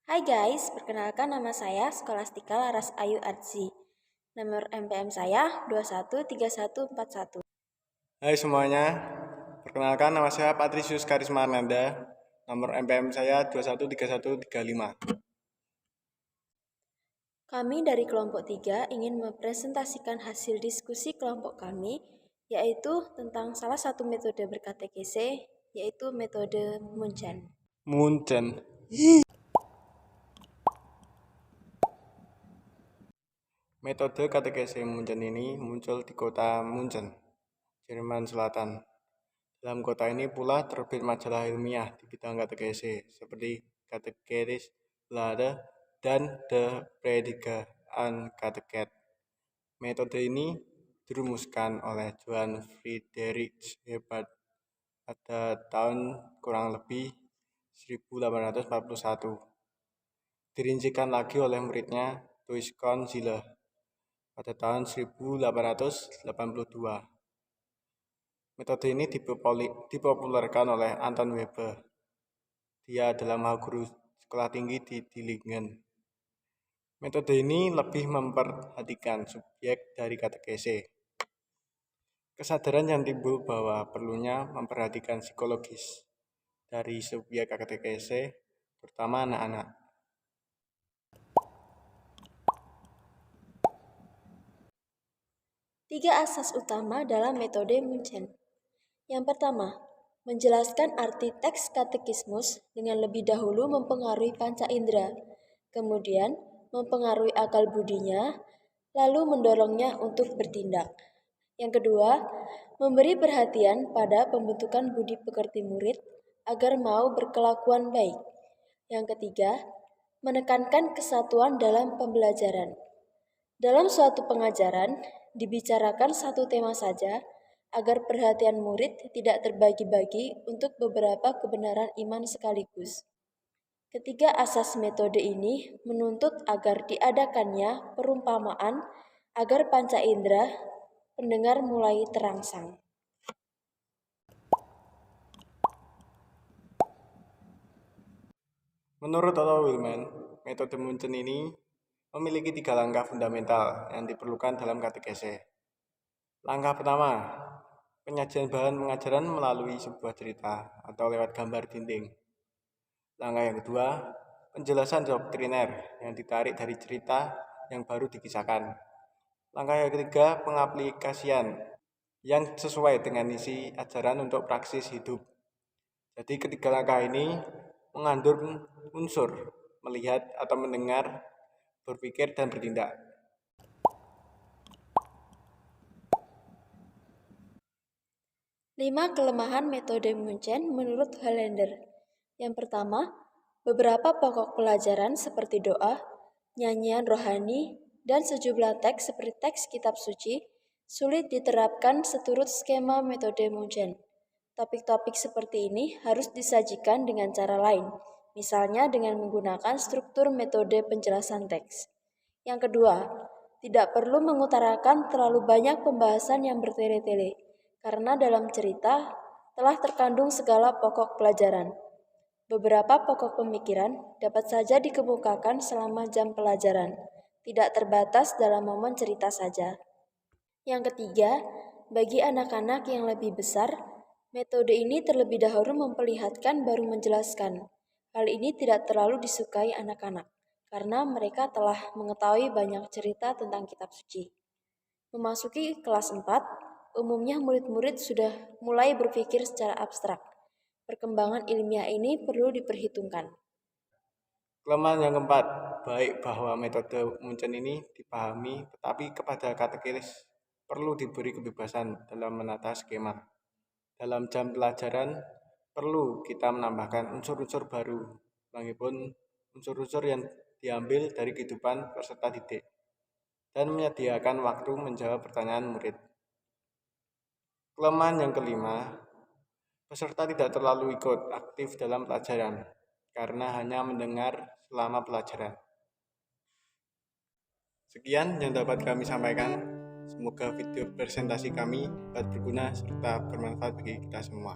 Hai guys, perkenalkan nama saya Skolastika Laras Ayu Arzi. Nomor MPM saya 213141. Hai semuanya, perkenalkan nama saya Patrisius Karisma Arnanda, nomor MPM saya 213135. Kami dari kelompok 3 ingin mempresentasikan hasil diskusi kelompok kami, yaitu tentang salah satu metode berkatekese, yaitu metode Munchen. Metode katekese Munchen ini muncul di kota Munchen, Jerman Selatan. Dalam kota ini pula terbit majalah ilmiah di bidang katekese seperti Katekeris Lade dan The Prediger and Catechet. Metode ini dirumuskan oleh Johann Friedrich Hebert pada tahun kurang lebih 1841. Dirincikan lagi oleh muridnya Tuiskon Zille pada tahun 1882. Metode ini dipopulerkan oleh Anton Weber. Dia adalah mahasiswa guru sekolah tinggi di Dillingen. Metode ini lebih memperhatikan subjek dari katekese. Kesadaran yang timbul bahwa perlunya memperhatikan psikologis dari subjek katekese, terutama anak-anak. Tiga asas utama dalam metode Munchen. Yang pertama, menjelaskan arti teks katekismus dengan lebih dahulu mempengaruhi panca indera, kemudian mempengaruhi akal budinya, lalu mendorongnya untuk bertindak. Yang kedua, memberi perhatian pada pembentukan budi pekerti murid agar mau berkelakuan baik. Yang ketiga, menekankan kesatuan dalam pembelajaran. Dalam suatu pengajaran, dibicarakan satu tema saja agar perhatian murid tidak terbagi-bagi untuk beberapa kebenaran iman sekaligus. Ketiga asas metode ini menuntut agar diadakannya perumpamaan agar panca indera pendengar mulai terangsang. Menurut Otto Willman, metode Munchen ini memiliki 3 langkah fundamental yang diperlukan dalam katekese. Langkah pertama, penyajian bahan pengajaran melalui sebuah cerita atau lewat gambar dinding. Langkah yang kedua, penjelasan doktriner yang ditarik dari cerita yang baru dikisahkan. Langkah yang ketiga, pengaplikasian yang sesuai dengan isi ajaran untuk praksis hidup. Jadi ketiga langkah ini mengandung unsur melihat atau mendengar, berpikir, dan bertindak. Lima kelemahan metode Munchen menurut Hollander. Yang pertama, beberapa pokok pelajaran seperti doa, nyanyian rohani, dan sejumlah teks seperti teks kitab suci sulit diterapkan seturut skema metode Munchen. Topik-topik seperti ini harus disajikan dengan cara lain, misalnya dengan menggunakan struktur metode penjelasan teks. Yang kedua, tidak perlu mengutarakan terlalu banyak pembahasan yang bertele-tele, karena dalam cerita telah terkandung segala pokok pelajaran. Beberapa pokok pemikiran dapat saja dikemukakan selama jam pelajaran, tidak terbatas dalam momen cerita saja. Yang ketiga, bagi anak-anak yang lebih besar, metode ini terlebih dahulu memperlihatkan baru menjelaskan. Hal ini tidak terlalu disukai anak-anak, karena mereka telah mengetahui banyak cerita tentang kitab suci. Memasuki kelas 4, umumnya murid-murid sudah mulai berpikir secara abstrak. Perkembangan ilmiah ini perlu diperhitungkan. Kelemahan yang keempat, baik bahwa metode Munchen ini dipahami, tetapi kepada katekis perlu diberi kebebasan dalam menata skema. Dalam jam pelajaran, perlu kita menambahkan unsur-unsur baru, meskipun unsur-unsur yang diambil dari kehidupan peserta didik, dan menyediakan waktu menjawab pertanyaan murid. Kelemahan yang kelima, peserta tidak terlalu ikut aktif dalam pelajaran, karena hanya mendengar selama pelajaran. Sekian yang dapat kami sampaikan. Semoga video presentasi kami dapat berguna serta bermanfaat bagi kita semua.